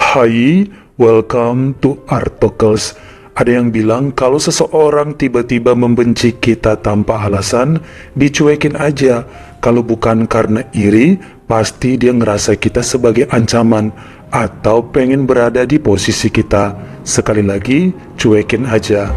Hai, welcome to Artocles. Ada yang bilang kalau seseorang tiba-tiba membenci kita tanpa alasan, dicuekin aja. Kalau bukan karena iri, pasti dia ngerasa kita sebagai ancaman atau pengen berada di posisi kita. Sekali lagi, cuekin aja.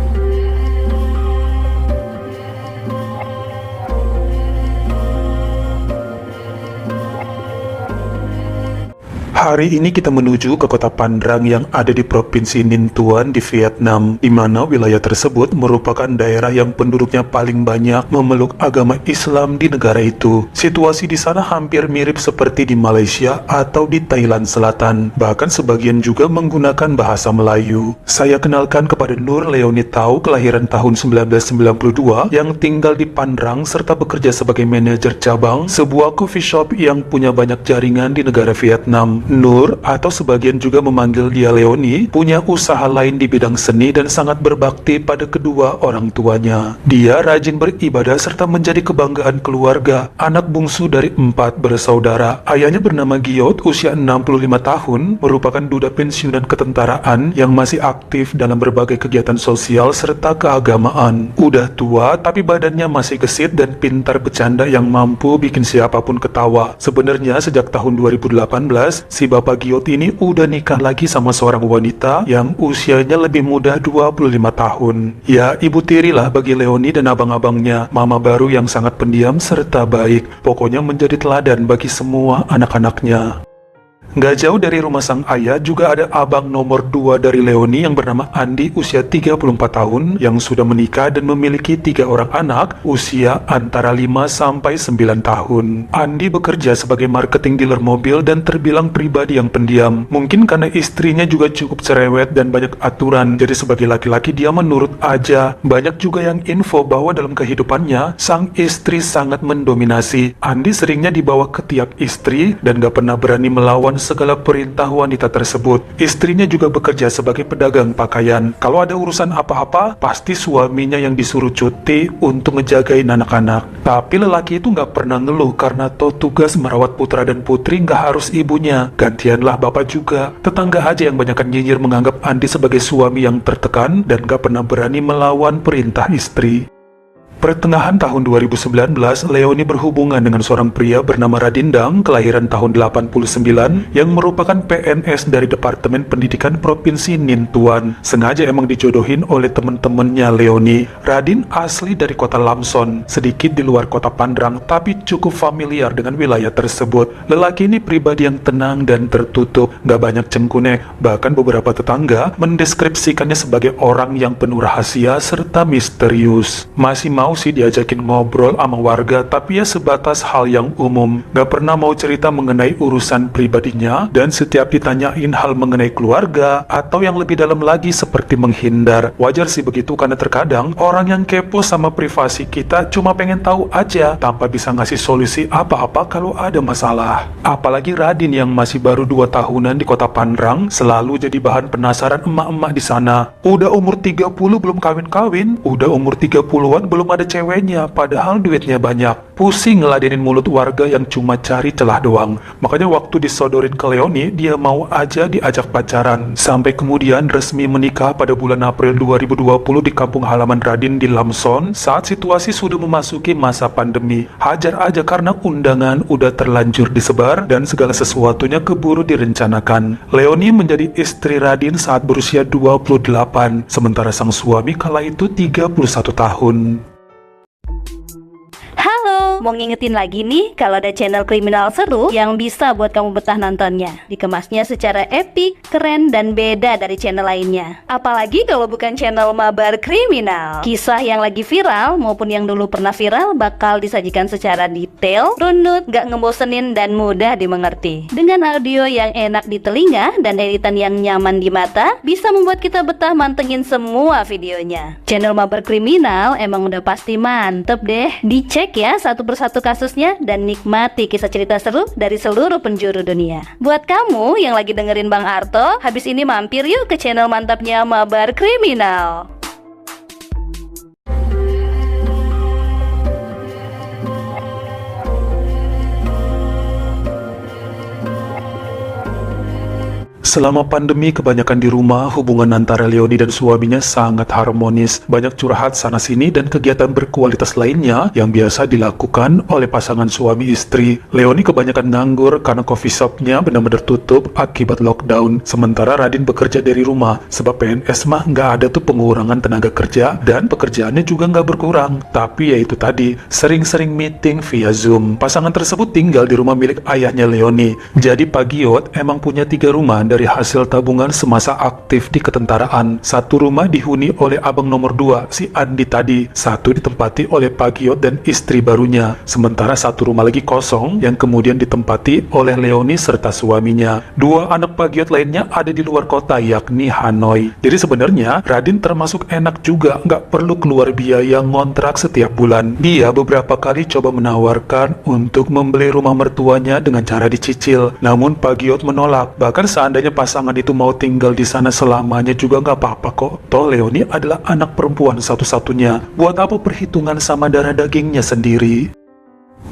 Hari ini kita menuju ke kota Phan yang ada di Provinsi Ninh Thuan di Vietnam, di mana wilayah tersebut merupakan daerah yang penduduknya paling banyak memeluk agama Islam di negara itu. Situasi di sana hampir mirip seperti di Malaysia atau di Thailand Selatan, bahkan sebagian juga menggunakan bahasa Melayu. Saya kenalkan kepada Nur Leonie Tau, kelahiran tahun 1992, yang tinggal di Phan Rang serta bekerja sebagai manajer cabang sebuah coffee shop yang punya banyak jaringan di negara Vietnam. Nur, atau sebagian juga memanggil dia Leonie, punya usaha lain di bidang seni dan sangat berbakti pada kedua orang tuanya. Dia rajin beribadah serta menjadi kebanggaan keluarga, anak bungsu dari 4 bersaudara. Ayahnya bernama Giot, usia 65 tahun, merupakan duda pensiunan ketentaraan yang masih aktif dalam berbagai kegiatan sosial serta keagamaan. Udah tua, tapi badannya masih gesit dan pintar bercanda yang mampu bikin siapapun ketawa. Sebenarnya sejak tahun 2018, si Bapak Giot ini udah nikah lagi sama seorang wanita yang usianya lebih muda 25 tahun. Ya, ibu tiri lah bagi Leonie dan abang-abangnya, mama baru yang sangat pendiam serta baik. Pokoknya menjadi teladan bagi semua anak-anaknya. Gak jauh dari rumah sang ayah juga ada abang nomor 2 dari Leonie yang bernama Andi, usia 34 tahun, yang sudah menikah dan memiliki 3 orang anak usia antara 5 sampai 9 tahun. Andi bekerja sebagai marketing dealer mobil dan terbilang pribadi yang pendiam. Mungkin karena istrinya juga cukup cerewet dan banyak aturan, jadi sebagai laki-laki dia menurut aja. Banyak juga yang info bahwa dalam kehidupannya sang istri sangat mendominasi. Andi seringnya dibawa ke tiak istri dan gak pernah berani melawan segala perintah wanita tersebut. Istrinya juga bekerja sebagai pedagang pakaian. Kalau ada urusan apa-apa, pasti suaminya yang disuruh cuti untuk ngejagain anak-anak. Tapi lelaki itu nggak pernah ngeluh karena toh tugas merawat putra dan putri nggak harus ibunya. Gantianlah bapak juga. Tetangga aja yang banyakan nyinyir menganggap Andi sebagai suami yang tertekan dan nggak pernah berani melawan perintah istri. Pertengahan tahun 2019, Leonie berhubungan dengan seorang pria bernama Radindang, kelahiran tahun 89, yang merupakan PNS dari Departemen Pendidikan Provinsi Ninh Thuan. Sengaja emang dijodohin oleh temen-temennya Leonie. Radin asli dari kota Lam Son, sedikit di luar kota Phan Rang, tapi cukup familiar dengan wilayah tersebut. Lelaki ini pribadi yang tenang dan tertutup, gak banyak cengkunek. Bahkan beberapa tetangga mendeskripsikannya sebagai orang yang penuh rahasia serta misterius. Masih mau sih diajakin ngobrol sama warga, tapi ya sebatas hal yang umum. Gak pernah mau cerita mengenai urusan pribadinya, dan setiap ditanyain hal mengenai keluarga atau yang lebih dalam lagi seperti menghindar. Wajar sih begitu, karena terkadang orang yang kepo sama privasi kita cuma pengen tahu aja tanpa bisa ngasih solusi apa-apa kalau ada masalah. Apalagi Radin yang masih baru 2 tahunan di kota Phan Rang selalu jadi bahan penasaran emak-emak di sana. Udah umur 30 belum kawin-kawin, udah umur 30-an belum ada ceweknya, padahal duitnya banyak. Pusing ngeladenin mulut warga yang cuma cari celah doang. Makanya waktu disodorin ke Leonie, dia mau aja diajak pacaran. Sampai kemudian resmi menikah pada bulan April 2020 di kampung halaman Radin di Lam Son saat situasi sudah memasuki masa pandemi. Hajar aja karena undangan udah terlanjur disebar dan segala sesuatunya keburu direncanakan. Leonie menjadi istri Radin saat berusia 28, sementara sang suami kala itu 31 tahun. Halo, mau ngingetin lagi nih kalau ada channel kriminal seru yang bisa buat kamu betah nontonnya. Dikemasnya secara epik, keren, dan beda dari channel lainnya. Apalagi kalau bukan channel mabar kriminal. Kisah yang lagi viral maupun yang dulu pernah viral bakal disajikan secara detail, runut, gak ngebosenin, dan mudah dimengerti. Dengan audio yang enak di telinga dan editan yang nyaman di mata, bisa membuat kita betah mantengin semua videonya. Channel mabar kriminal emang udah pasti mantep deh. Dicek ya satu persatu kasusnya dan nikmati kisah cerita seru dari seluruh penjuru dunia. Buat kamu yang lagi dengerin Bang Arto, habis ini mampir yuk ke channel mantapnya Mabar Kriminal. Selama pandemi kebanyakan di rumah, hubungan antara Leoni dan suaminya sangat harmonis. Banyak curhat sana-sini dan kegiatan berkualitas lainnya yang biasa dilakukan oleh pasangan suami istri. Leoni kebanyakan nganggur karena coffee shopnya benar-benar tutup akibat lockdown. Sementara Radin bekerja dari rumah, sebab PNS mah nggak ada tuh pengurangan tenaga kerja dan pekerjaannya juga nggak berkurang. Tapi ya itu tadi, sering-sering meeting via Zoom. Pasangan tersebut tinggal di rumah milik ayahnya Leoni. Jadi Pak Giot emang punya 3 rumah dari hasil tabungan semasa aktif di ketentaraan. Satu rumah dihuni oleh abang nomor 2, si Andi tadi. Satu ditempati oleh Pak Giot dan istri barunya. Sementara satu rumah lagi kosong yang kemudian ditempati oleh Leoni serta suaminya. 2 anak Pak Giot lainnya ada di luar kota, yakni Hanoi. Jadi sebenarnya Radin termasuk enak juga, nggak perlu keluar biaya ngontrak setiap bulan. Dia beberapa kali coba menawarkan untuk membeli rumah mertuanya dengan cara dicicil. Namun Pak Giot menolak. Bahkan seandainya pasangan itu mau tinggal di sana selamanya juga nggak apa-apa kok. Toh Leoni adalah anak perempuan satu-satunya. Buat apa perhitungan sama darah dagingnya sendiri?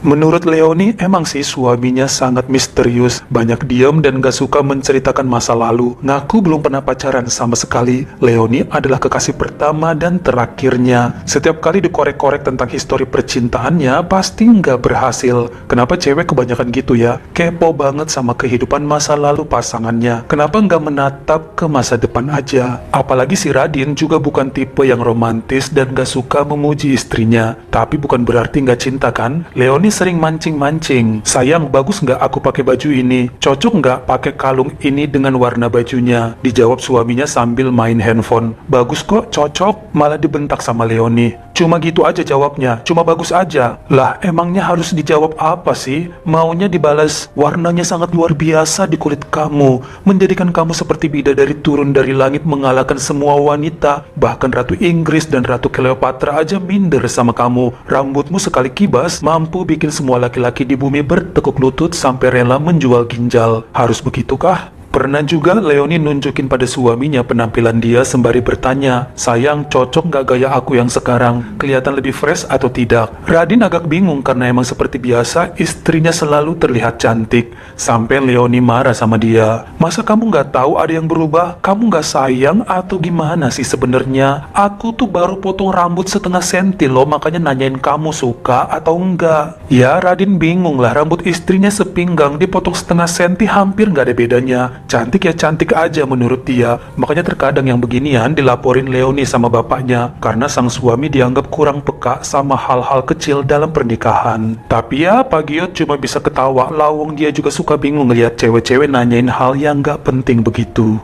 Menurut Leoni, emang sih suaminya sangat misterius, banyak diam dan gak suka menceritakan masa lalu. Ngaku belum pernah pacaran sama sekali. Leoni adalah kekasih pertama dan terakhirnya. Setiap kali dikorek-korek tentang histori percintaannya, pasti nggak berhasil. Kenapa cewek kebanyakan gitu ya? Kepo banget sama kehidupan masa lalu pasangannya. Kenapa nggak menatap ke masa depan aja? Apalagi si Radin juga bukan tipe yang romantis dan gak suka memuji istrinya. Tapi bukan berarti nggak cinta kan? Leoni sering mancing-mancing. Sayang, bagus nggak aku pakai baju ini? Cocok nggak pakai kalung ini dengan warna bajunya? Dijawab suaminya sambil main handphone. Bagus kok, cocok. Malah dibentak sama Leoni. Cuma gitu aja jawabnya, cuma bagus aja. Lah, emangnya harus dijawab apa sih? Maunya dibalas, warnanya sangat luar biasa di kulit kamu, menjadikan kamu seperti bidadari turun dari langit mengalahkan semua wanita. Bahkan Ratu Inggris dan Ratu Cleopatra aja minder sama kamu. Rambutmu sekali kibas mampu bikin semua laki-laki di bumi bertekuk lutut sampai rela menjual ginjal. Harus begitukah? Pernah juga Leoni nunjukin pada suaminya penampilan dia sembari bertanya, sayang, cocok nggak gaya aku yang sekarang? Kelihatan lebih fresh atau tidak? Radin agak bingung karena emang seperti biasa istrinya selalu terlihat cantik. Sampai Leoni marah sama dia. Masa kamu nggak tahu ada yang berubah? Kamu nggak sayang atau gimana sih sebenarnya? Aku tuh baru potong rambut setengah senti loh, makanya nanyain kamu suka atau enggak. Ya, Radin bingung lah, rambut istrinya sepinggang dipotong setengah senti hampir nggak ada bedanya. Cantik ya cantik aja menurut dia. Makanya terkadang yang beginian dilaporin Leoni sama bapaknya karena sang suami dianggap kurang peka sama hal-hal kecil dalam pernikahan. Tapi ya Pak Giot cuma bisa ketawa, lawang dia juga suka bingung ngeliat cewek-cewek nanyain hal yang gak penting begitu.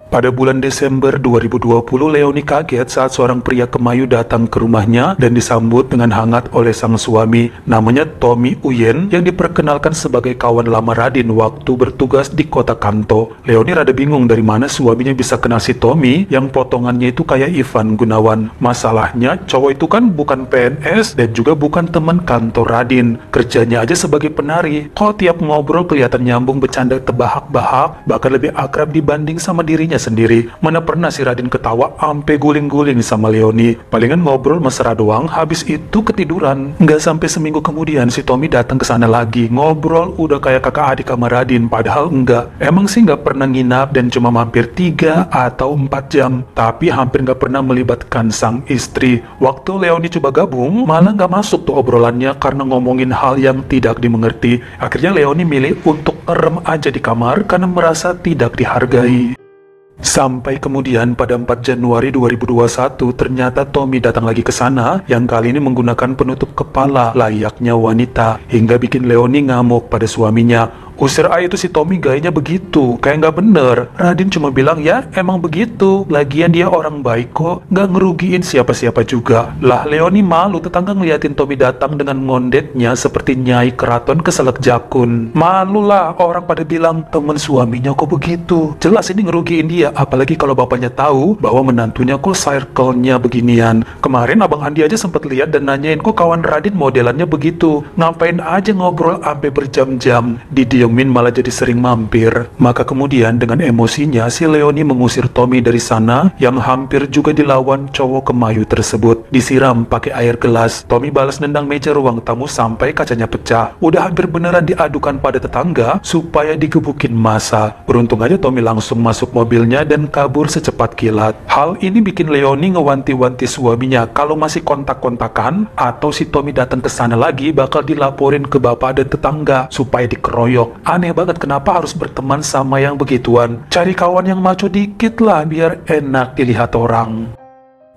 Pada bulan Desember 2020, Leoni kaget saat seorang pria kemayu datang ke rumahnya dan disambut dengan hangat oleh sang suami. Namanya Tommy Uyen yang diperkenalkan sebagai kawan lama Radin waktu bertugas di kota Kanto. Leoni rada bingung dari mana suaminya bisa kenal si Tommy yang potongannya itu kayak Ivan Gunawan. Masalahnya cowok itu kan bukan PNS dan juga bukan teman kantor Radin. Kerjanya aja sebagai penari. Kok tiap ngobrol kelihatan nyambung, bercanda terbahak-bahak, bahkan lebih akrab dibanding sama dirinya sendiri. Mana pernah si Radin ketawa ampe guling-guling sama Leoni. Palingan ngobrol mesra doang, habis itu ketiduran. Nggak sampai seminggu kemudian si Tommy datang ke sana lagi. Ngobrol udah kayak kakak adik sama Radin, padahal enggak. Emang sih nggak pernah nginap dan cuma mampir 3 atau 4 jam. Tapi hampir nggak pernah melibatkan sang istri. Waktu Leoni coba gabung, malah nggak masuk tuh obrolannya karena ngomongin hal yang tidak dimengerti. Akhirnya Leoni milih untuk ngerem aja di kamar karena merasa tidak dihargai. Sampai kemudian pada 4 Januari 2021 ternyata Tommy datang lagi ke sana yang kali ini menggunakan penutup kepala layaknya wanita hingga bikin Leoni ngamuk pada suaminya. Usir aja itu si Tommy gayanya begitu, kayak nggak bener. Radin cuma bilang ya emang begitu, lagian dia orang baik kok, nggak ngerugiin siapa-siapa juga. Lah Leoni malu tetangga ngeliatin Tommy datang dengan ngondetnya seperti Nyai Keraton keselak jakun. Malu lah orang pada bilang temen suaminya kok begitu. Jelas ini ngerugiin dia, apalagi kalau bapaknya tahu bahwa menantunya kok circle-nya beginian. Kemarin Abang Andi aja sempat lihat dan nanyain kok kawan Radin modelannya begitu. Ngapain aja ngobrol sampai berjam-jam. Di Yumin malah jadi sering mampir. Maka kemudian dengan emosinya si Leonie mengusir Tommy dari sana yang hampir juga dilawan cowok kemayu tersebut. Disiram pakai air gelas. Tommy balas nendang meja ruang tamu sampai kacanya pecah. Udah hampir beneran diadukan pada tetangga supaya digebukin massa. Beruntung aja Tommy langsung masuk mobilnya dan kabur secepat kilat. Hal ini bikin Leonie ngewanti-wanti suaminya kalau masih kontak-kontakan atau si Tommy datang ke sana lagi bakal dilaporin ke bapak dan tetangga supaya dikeroyok. Aneh banget kenapa harus berteman sama yang begituan. Cari kawan yang maco dikit lah biar enak dilihat orang.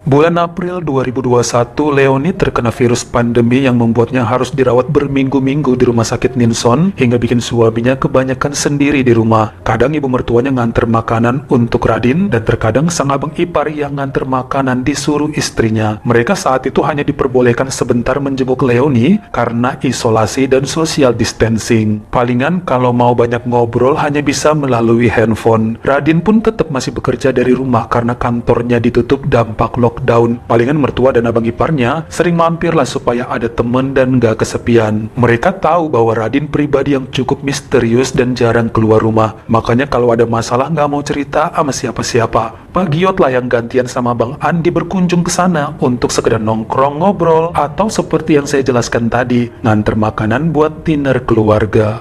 Bulan April 2021, Leonie terkena virus pandemi yang membuatnya harus dirawat berminggu-minggu di rumah sakit Ninson hingga bikin suaminya kebanyakan sendiri di rumah. Kadang ibu mertuanya nganter makanan untuk Radin dan terkadang sang abang ipar yang nganter makanan disuruh istrinya. Mereka saat itu hanya diperbolehkan sebentar menjenguk Leonie karena isolasi dan social distancing. Palingan kalau mau banyak ngobrol hanya bisa melalui handphone. Radin pun tetap masih bekerja dari rumah karena kantornya ditutup dampak lockdown. Palingan mertua dan abang iparnya sering mampirlah supaya ada temen dan gak kesepian. Mereka tahu bahwa Radin pribadi yang cukup misterius dan jarang keluar rumah. Makanya kalau ada masalah gak mau cerita sama siapa-siapa. Pak Giot lah yang gantian sama Bang Andi berkunjung ke sana untuk sekedar nongkrong ngobrol atau seperti yang saya jelaskan tadi, nganter makanan buat dinner keluarga.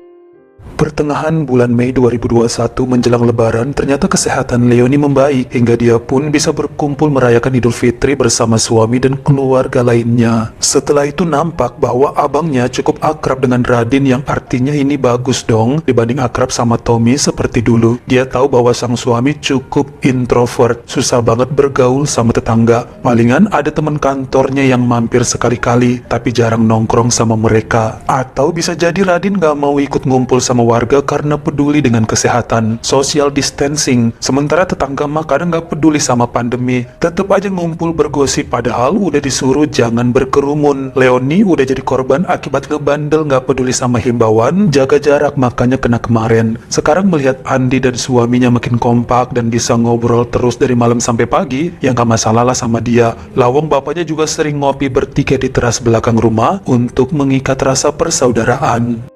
Pertengahan bulan Mei 2021 menjelang lebaran, ternyata kesehatan Leonie membaik hingga dia pun bisa berkumpul merayakan Idul Fitri bersama suami dan keluarga lainnya. Setelah itu nampak bahwa abangnya cukup akrab dengan Radin yang artinya ini bagus dong dibanding akrab sama Tommy seperti dulu. Dia tahu bahwa sang suami cukup introvert, susah banget bergaul sama tetangga. Palingan ada teman kantornya yang mampir sekali-kali tapi jarang nongkrong sama mereka. Atau bisa jadi Radin gak mau ikut ngumpul sama warga karena peduli dengan kesehatan, social distancing. Sementara tetangga mah kadang gak peduli sama pandemi, tetep aja ngumpul bergosip padahal udah disuruh jangan berkerumun. Leonie udah jadi korban akibat ngebandel gak peduli sama himbauan, jaga jarak, makanya kena kemarin. Sekarang melihat Andi dan suaminya makin kompak dan bisa ngobrol terus dari malam sampai pagi, ya gak masalah lah sama dia. Lawang bapaknya juga sering ngopi bertiga di teras belakang rumah untuk mengikat rasa persaudaraan.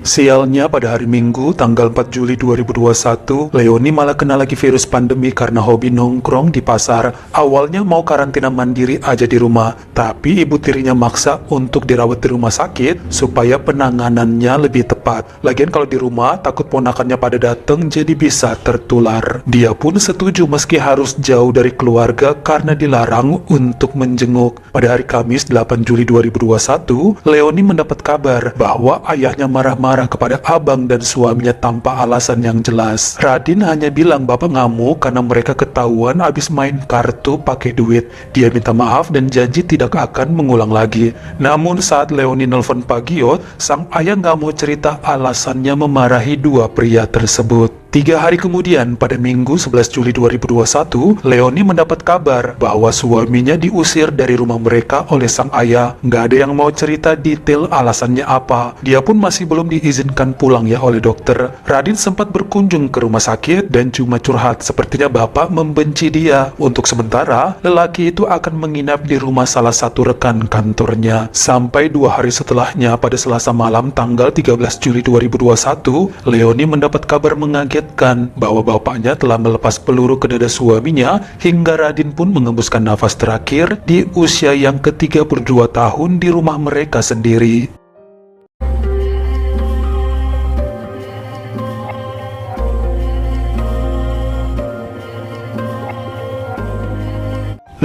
Sialnya pada hari Minggu tanggal 4 Juli 2021, Leonie malah kena lagi virus pandemi karena hobi nongkrong di pasar. Awalnya mau karantina mandiri aja di rumah, tapi ibu tirinya maksa untuk dirawat di rumah sakit supaya penanganannya lebih tepat. Lagian kalau di rumah takut ponakannya pada dateng jadi bisa tertular. Dia pun setuju meski harus jauh dari keluarga karena dilarang untuk menjenguk. Pada hari Kamis 8 Juli 2021, Leonie mendapat kabar bahwa ayahnya marah-marah kepada abang dan suaminya tanpa alasan yang jelas. Radin hanya bilang bapak ngamuk karena mereka ketahuan habis main kartu pakai duit. Dia minta maaf dan janji tidak akan mengulang lagi. Namun saat Leonie nelfon Pak Giot, sang ayah nggak mau cerita alasannya memarahi dua pria tersebut. 3 hari kemudian, pada Minggu 11 Juli 2021, Leonie mendapat kabar bahwa suaminya diusir dari rumah mereka oleh sang ayah. Nggak ada yang mau cerita detail alasannya apa. Dia pun masih belum diizinkan pulang ya oleh dokter. Radin sempat berkunjung ke rumah sakit dan cuma curhat sepertinya bapak membenci dia. Untuk sementara, lelaki itu akan menginap di rumah salah satu rekan kantornya. Sampai 2 hari setelahnya, pada Selasa malam tanggal 13 Juli 2021, Leonie mendapat kabar mengagetkan bahwa bapaknya telah melepas peluru ke dada suaminya hingga Radin pun mengembuskan nafas terakhir di usia yang ke-32 tahun di rumah mereka sendiri.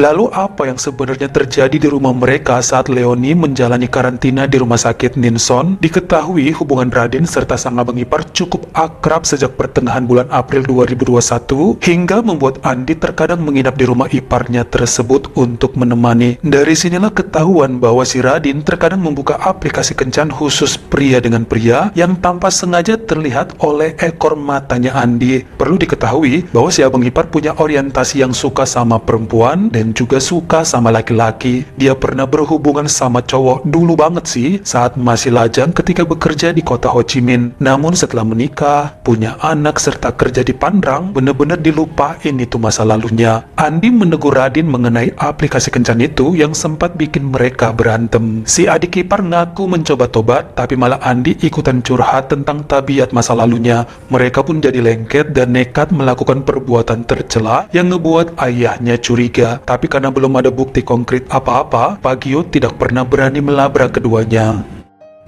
Lalu apa yang sebenarnya terjadi di rumah mereka saat Leonie menjalani karantina di rumah sakit Ninson? Diketahui hubungan Radin serta sang abang ipar cukup akrab sejak pertengahan bulan April 2021 hingga membuat Andi terkadang menginap di rumah iparnya tersebut untuk menemani. Dari sinilah ketahuan bahwa si Radin terkadang membuka aplikasi kencan khusus pria dengan pria yang tanpa sengaja terlihat oleh ekor matanya Andi. Perlu diketahui bahwa si abang ipar punya orientasi yang suka sama perempuan dan dan juga suka sama laki-laki. Dia pernah berhubungan sama cowok dulu banget sih, saat masih lajang ketika bekerja di kota Ho Chi Minh. Namun setelah menikah, punya anak serta kerja di Phan Rang, bener-bener dilupain itu masa lalunya. Andi menegur Radin mengenai aplikasi kencan itu yang sempat bikin mereka berantem. Si adik ipar ngaku mencoba tobat, tapi malah Andi ikutan curhat tentang tabiat masa lalunya. Mereka pun jadi lengket dan nekat melakukan perbuatan tercela yang ngebuat ayahnya curiga. Tapi karena belum ada bukti konkret apa-apa, Pak Giot tidak pernah berani melabrak keduanya.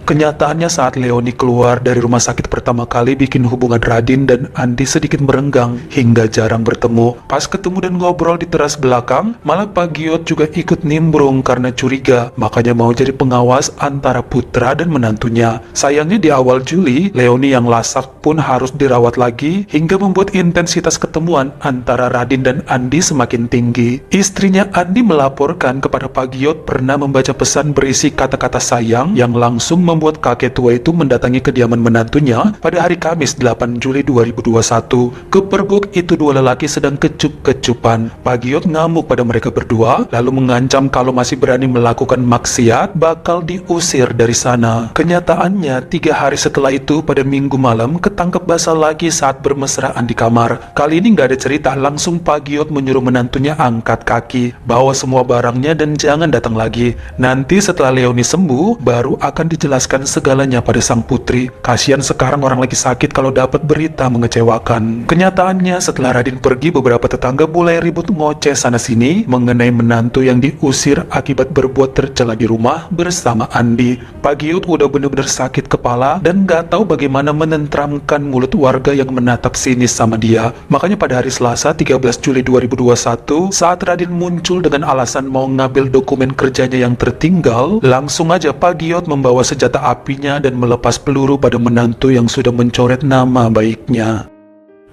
Kenyataannya saat Leonie keluar dari rumah sakit pertama kali bikin hubungan Radin dan Andi sedikit merenggang hingga jarang bertemu. Pas ketemu dan ngobrol di teras belakang, malah Pak Giot juga ikut nimbrung karena curiga, makanya mau jadi pengawas antara putra dan menantunya. Sayangnya di awal Juli, Leonie yang lasak pun harus dirawat lagi hingga membuat intensitas ketemuan antara Radin dan Andi semakin tinggi. Istrinya Andi melaporkan kepada Pak Giot pernah membaca pesan berisi kata-kata sayang yang langsung membuat kakek tua itu mendatangi kediaman menantunya pada hari Kamis 8 Juli 2021. Kepergok itu dua lelaki sedang kecup-kecupan. Pak Giot ngamuk pada mereka berdua, lalu mengancam kalau masih berani melakukan maksiat bakal diusir dari sana. Kenyataannya 3 hari setelah itu pada Minggu malam ketangkep basah lagi saat bermesraan di kamar. Kali ini nggak ada cerita, langsung Pak Giot menyuruh menantunya angkat kaki, bawa semua barangnya dan jangan datang lagi. Nanti setelah Leonie sembuh, baru akan dijelaskan segalanya pada sang putri. Kasihan sekarang orang lagi sakit kalau dapat berita mengecewakan. Kenyataannya setelah Radin pergi, beberapa tetangga mulai ribut ngoceh sana sini mengenai menantu yang diusir akibat berbuat tercela di rumah bersama Andi. Pak Giot udah bener-bener sakit kepala dan gak tahu bagaimana menentramkan mulut warga yang menatap sinis sama dia. Makanya pada hari Selasa 13 Juli 2021, saat Radin muncul dengan alasan mau ngambil dokumen kerjanya yang tertinggal, langsung aja Pak Giot membawa senjata apinya dan melepas peluru pada menantu yang sudah mencoret nama baiknya.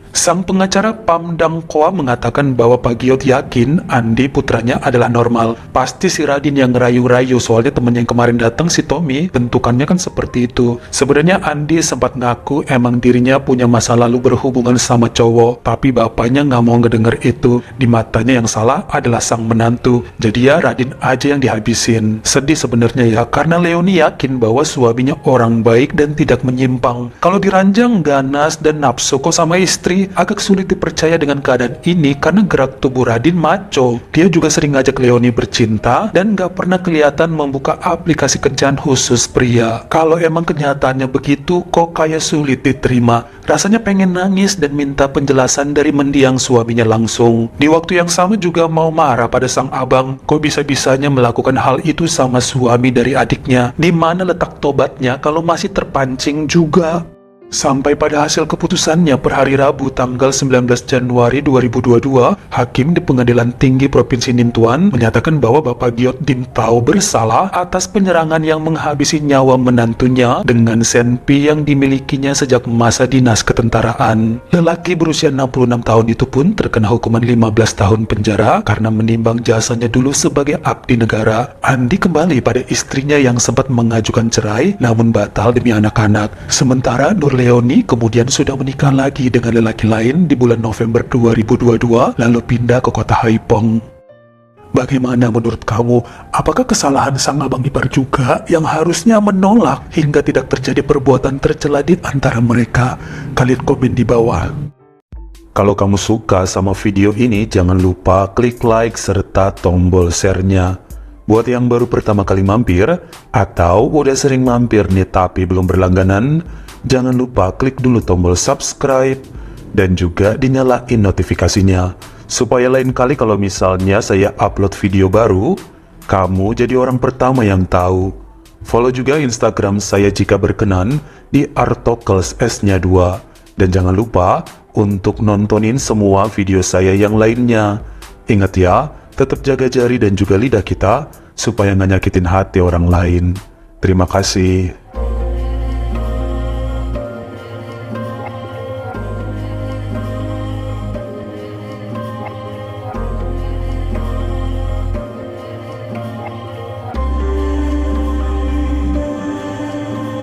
Sang pengacara Pham Dang Khoa mengatakan bahwa Pak Giot yakin Andi putranya adalah normal. Pasti si Radin yang ngerayu-rayu, soalnya temennya yang kemarin datang si Tommy bentukannya kan seperti itu. Sebenarnya Andi sempat ngaku emang dirinya punya masa lalu berhubungan sama cowok, tapi bapaknya nggak mau ngedenger itu. Di matanya yang salah adalah sang menantu, jadi ya Radin aja yang dihabisin. Sedih sebenarnya ya, karena Leonie yakin bahwa suaminya orang baik dan tidak menyimpang. Kalau diranjang ganas dan nafsu kok sama istri, agak sulit dipercaya dengan keadaan ini karena gerak tubuh Radin maco. Dia juga sering ngajak Leonie bercinta dan gak pernah kelihatan membuka aplikasi kencan khusus pria. Kalau emang kenyataannya begitu, kok kayak sulit diterima. Rasanya pengen nangis dan minta penjelasan dari mendiang suaminya langsung. Di waktu yang sama juga mau marah pada sang abang, kok bisa-bisanya melakukan hal itu sama suami dari adiknya. Di mana letak tobatnya kalau masih terpancing juga? Sampai pada hasil keputusannya per hari Rabu tanggal 19 Januari 2022, Hakim di Pengadilan Tinggi Provinsi Ninh Thuan menyatakan bahwa Bapak Giot Dim Tau bersalah atas penyerangan yang menghabisi nyawa menantunya dengan senpi yang dimilikinya sejak masa dinas ketentaraan. Lelaki berusia 66 tahun itu pun terkena hukuman 15 tahun penjara karena menimbang jasanya dulu sebagai abdi negara. Andi kembali pada istrinya yang sempat mengajukan cerai namun batal demi anak-anak. Sementara Nur Leonie kemudian sudah menikah lagi dengan lelaki lain di bulan November 2022 lalu pindah ke kota Haiphong. Bagaimana menurut kamu? Apakah kesalahan sang abang ipar juga yang harusnya menolak hingga tidak terjadi perbuatan tercela di antara mereka? Kalian komen di bawah. Kalau kamu suka sama video ini, jangan lupa klik like serta tombol share-nya. Buat yang baru pertama kali mampir atau udah sering mampir nih tapi belum berlangganan, jangan lupa klik dulu tombol subscribe dan juga dinyalain notifikasinya supaya lain kali kalau misalnya saya upload video baru, kamu jadi orang pertama yang tahu. Follow juga Instagram saya jika berkenan di Artokels S-nya 2 dan jangan lupa untuk nontonin semua video saya yang lainnya. Ingat ya, tetap jaga jari dan juga lidah kita supaya nggak nyakitin hati orang lain. Terima kasih.